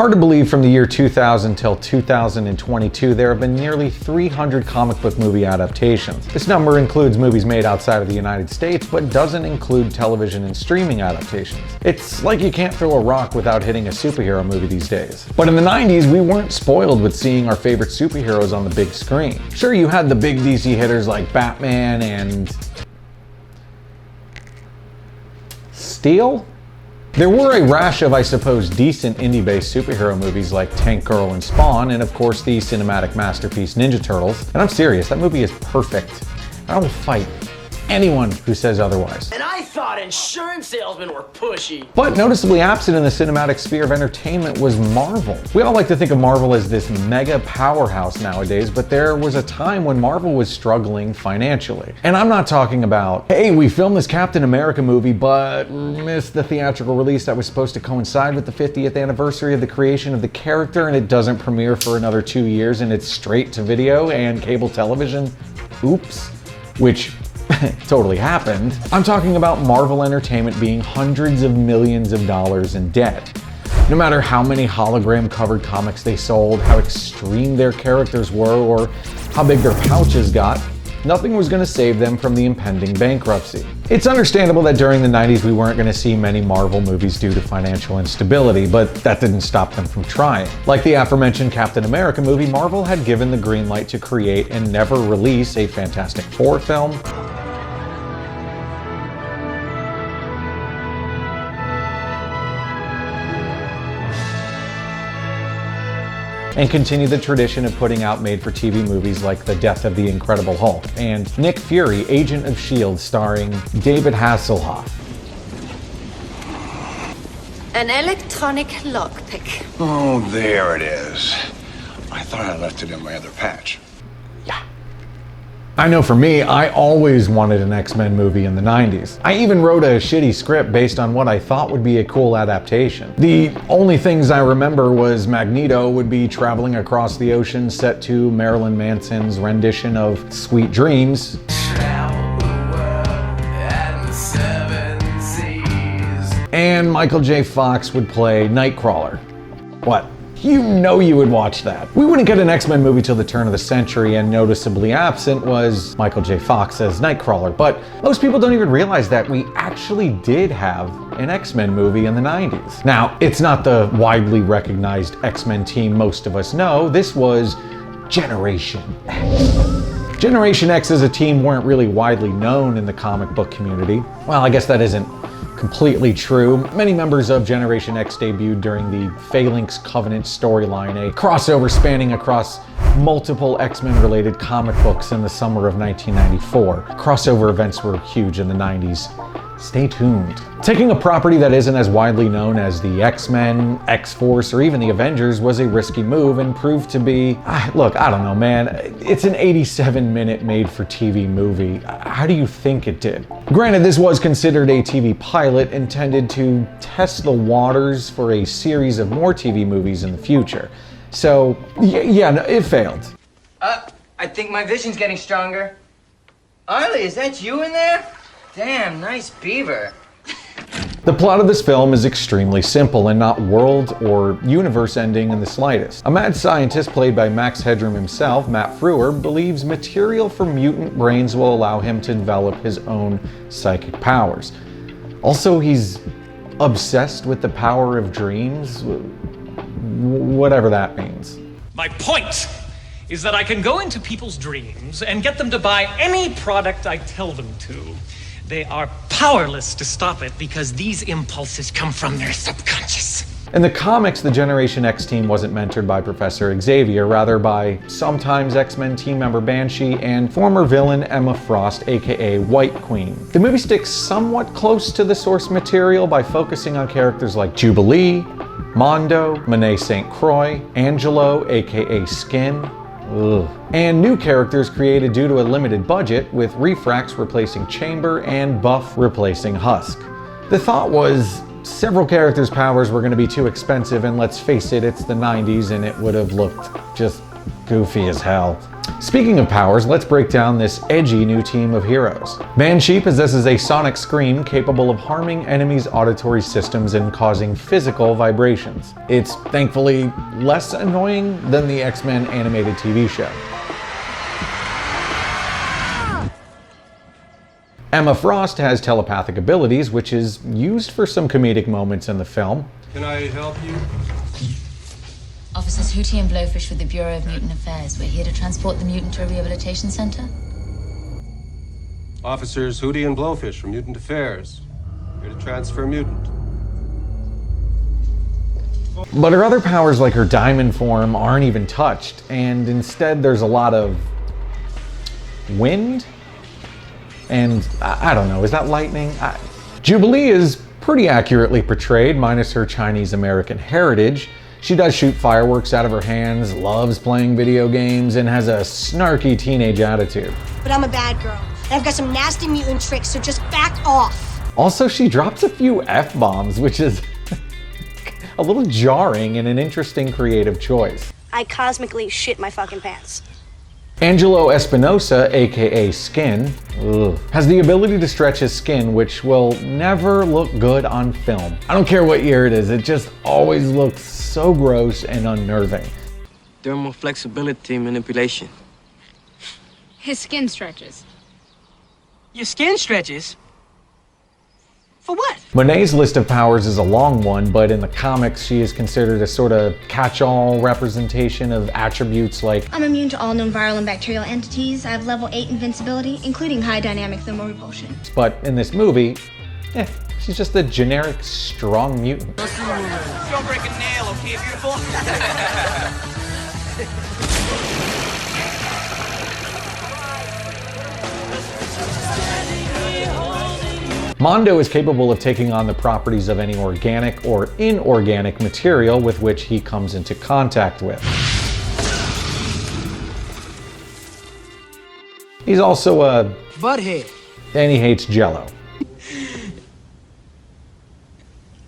hard to believe from the year 2000 till 2022, there have been nearly 300 comic book movie adaptations. This number includes movies made outside of the United States, but doesn't include television and streaming adaptations. It's like you can't throw a rock without hitting a superhero movie these days. But in the 90s, we weren't spoiled with seeing our favorite superheroes on the big screen. Sure, you had the big DC hitters like Batman and Steel? There were a rash of, I suppose, decent indie-based superhero movies like Tank Girl and Spawn, and of course the cinematic masterpiece Ninja Turtles. And I'm serious, that movie is perfect. I will fight anyone who says otherwise. And I thought insurance salesmen were pushy. But noticeably absent in the cinematic sphere of entertainment was Marvel. We all like to think of Marvel as this mega powerhouse nowadays, but there was a time when Marvel was struggling financially. And I'm not talking about, hey, we filmed this Captain America movie, but missed the theatrical release that was supposed to coincide with the 50th anniversary of the creation of the character, and it doesn't premiere for another 2 years, and it's straight to video and cable television. Oops. Which totally happened. I'm talking about Marvel Entertainment being hundreds of millions of dollars in debt. No matter how many hologram-covered comics they sold, how extreme their characters were, or how big their pouches got, nothing was going to save them from the impending bankruptcy. It's understandable that during the 90s we weren't going to see many Marvel movies due to financial instability, but that didn't stop them from trying. Like the aforementioned Captain America movie, Marvel had given the green light to create and never release a Fantastic Four film, and continue the tradition of putting out made-for-TV movies like The Death of the Incredible Hulk and Nick Fury, Agent of S.H.I.E.L.D. starring David Hasselhoff. An electronic lockpick. Oh, there it is. I thought I left it in my other patch. I know for me, I always wanted an X-Men movie in the 90s. I even wrote a shitty script based on what I thought would be a cool adaptation. The only things I remember was Magneto would be traveling across the ocean set to Marilyn Manson's rendition of Sweet Dreams. And Michael J. Fox would play Nightcrawler. What? You know you would watch that. We wouldn't get an X-Men movie till the turn of the century, and noticeably absent was Michael J. Fox as Nightcrawler, but most people don't even realize that we actually did have an X-Men movie in the 90s. Now, it's not the widely recognized X-Men team most of us know. This was Generation X. Generation X as a team weren't really widely known in the comic book community. Well, I guess that isn't completely true. Many members of Generation X debuted during the Phalanx Covenant storyline, a crossover spanning across multiple X-Men related comic books in the summer of 1994. Crossover events were huge in the 90s. Stay tuned. Taking a property that isn't as widely known as the X-Men, X-Force, or even the Avengers was a risky move and proved to be, look, I don't know, man. It's an 87-minute made-for-TV movie. How do you think it did? Granted, this was considered a TV pilot intended to test the waters for a series of more TV movies in the future. So, yeah, no, it failed. I think my vision's getting stronger. Arlie, is that you in there? Damn, nice beaver. The plot of this film is extremely simple and not world or universe ending in the slightest. A mad scientist played by Max Headroom himself, Matt Frewer, believes material for mutant brains will allow him to develop his own psychic powers. Also, he's obsessed with the power of dreams, whatever that means. My point is that I can go into people's dreams and get them to buy any product I tell them to. They are powerless to stop it because these impulses come from their subconscious. In the comics, the Generation X team wasn't mentored by Professor Xavier, rather by sometimes X-Men team member Banshee and former villain Emma Frost, aka White Queen. The movie sticks somewhat close to the source material by focusing on characters like Jubilee, Mondo, Monet St. Croix, Angelo, aka Skin, and new characters created due to a limited budget, with Refrax replacing Chamber and Buff replacing Husk. The thought was several characters' powers were going to be too expensive, and let's face it, it's the 90s and it would have looked just goofy as hell. Speaking of powers, let's break down this edgy new team of heroes. Banshee possesses a sonic scream capable of harming enemies' auditory systems and causing physical vibrations. It's thankfully less annoying than the X-Men animated TV show. Emma Frost has telepathic abilities, which is used for some comedic moments in the film. Can I help you? Officers Hootie and Blowfish with the Bureau of Mutant Affairs. We're here to transport the mutant to a rehabilitation center. Officers Hootie and Blowfish from Mutant Affairs. Here to transfer mutant. But her other powers, like her diamond form, aren't even touched, and instead there's a lot of wind? And I don't know, is that lightning? Jubilee is pretty accurately portrayed, minus her Chinese-American heritage. She does shoot fireworks out of her hands, loves playing video games, and has a snarky teenage attitude. But I'm a bad girl, and I've got some nasty mutant tricks, so just back off. Also, she drops a few F-bombs, which is a little jarring and an interesting creative choice. I cosmically shit my fucking pants. Angelo Espinosa, aka Skin, has the ability to stretch his skin, which will never look good on film. I don't care what year it is, it just always looks so gross and unnerving. Dermal flexibility manipulation. His skin stretches. Your skin stretches? For what? Monet's list of powers is a long one, but in the comics she is considered a sort of catch-all representation of attributes like I'm immune to all known viral and bacterial entities. I have level 8 invincibility, including high dynamic thermal repulsion. But in this movie, she's just a generic strong mutant. Don't break a nail, okay, beautiful? Mondo is capable of taking on the properties of any organic or inorganic material with which he comes into contact with. He's also a Butthead. and he hates Jell-O.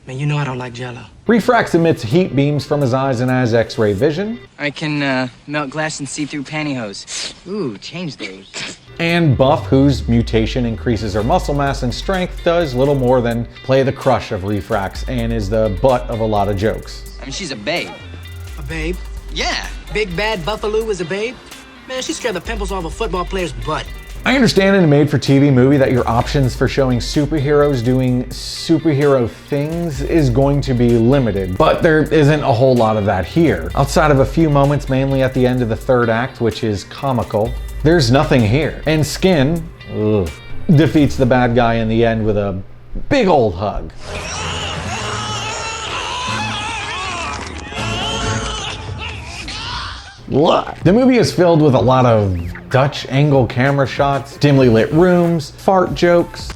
Man, you know I don't like Jell-O. Refrax emits heat beams from his eyes and has X-ray vision. I can melt glass and see through pantyhose. Ooh, change those. And Buff, whose mutation increases her muscle mass and strength, does little more than play the crush of Refrax and is the butt of a lot of jokes. I mean, she's a babe. A babe? Yeah. Big bad Buffalo is a babe? Man, she scared the pimples off a football player's butt. I understand in a made-for-TV movie that your options for showing superheroes doing superhero things is going to be limited, but there isn't a whole lot of that here. Outside of a few moments, mainly at the end of the third act, which is comical, there's nothing here. And Skin defeats the bad guy in the end with a big old hug. The movie is filled with a lot of Dutch angle camera shots, dimly lit rooms, fart jokes.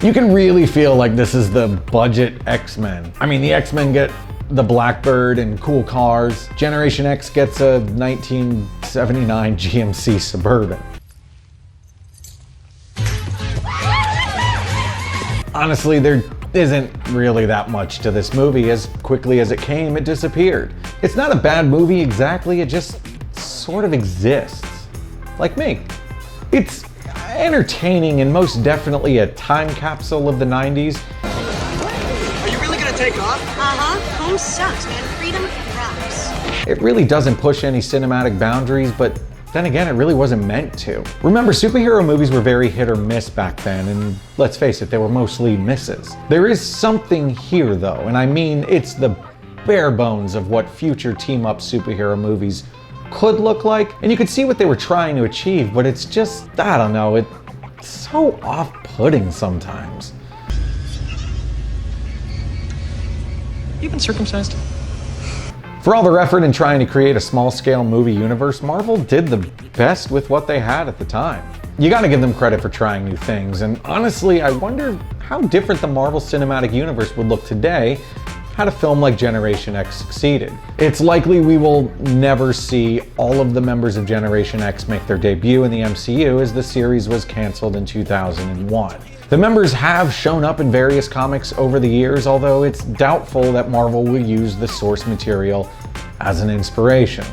You can really feel like this is the budget X-Men. I mean, the X-Men get the Blackbird and cool cars. Generation X gets a 1979 GMC Suburban. Honestly, there isn't really that much to this movie. As quickly as it came, it disappeared. It's not a bad movie exactly, it just sort of exists. Like me. It's entertaining and most definitely a time capsule of the 90s. Are you really gonna take off? Uh-huh. Home sucks, man. Freedom rocks. It really doesn't push any cinematic boundaries, but then again, it really wasn't meant to. Remember, superhero movies were very hit or miss back then, and let's face it, they were mostly misses. There is something here though, and I mean, it's the bare bones of what future team-up superhero movies could look like, and you could see what they were trying to achieve, but it's just, I don't know, it's so off-putting sometimes. You been circumcised? For all their effort in trying to create a small-scale movie universe, Marvel did the best with what they had at the time. You gotta give them credit for trying new things, and honestly, I wonder how different the Marvel Cinematic Universe would look today had a film like Generation X succeeded. It's likely we will never see all of the members of Generation X make their debut in the MCU, as the series was canceled in 2001. The members have shown up in various comics over the years, although it's doubtful that Marvel will use the source material as an inspiration.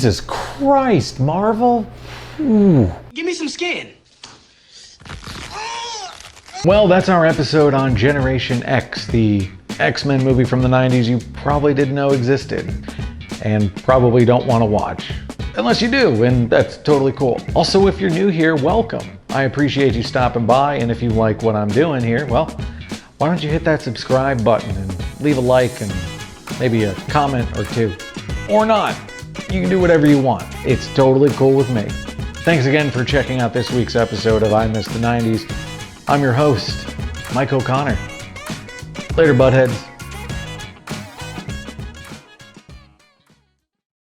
Jesus Christ, Marvel. Ooh. Give me some skin. Well, that's our episode on Generation X, the X-Men movie from the 90s you probably didn't know existed and probably don't want to watch. Unless you do, and that's totally cool. Also, if you're new here, welcome. I appreciate you stopping by, and if you like what I'm doing here, well, why don't you hit that subscribe button and leave a like and maybe a comment or two. Or not. You can do whatever you want. It's totally cool with me. Thanks again for checking out this week's episode of I Miss the 90s. I'm your host, Mike O'Connor. Later, buttheads.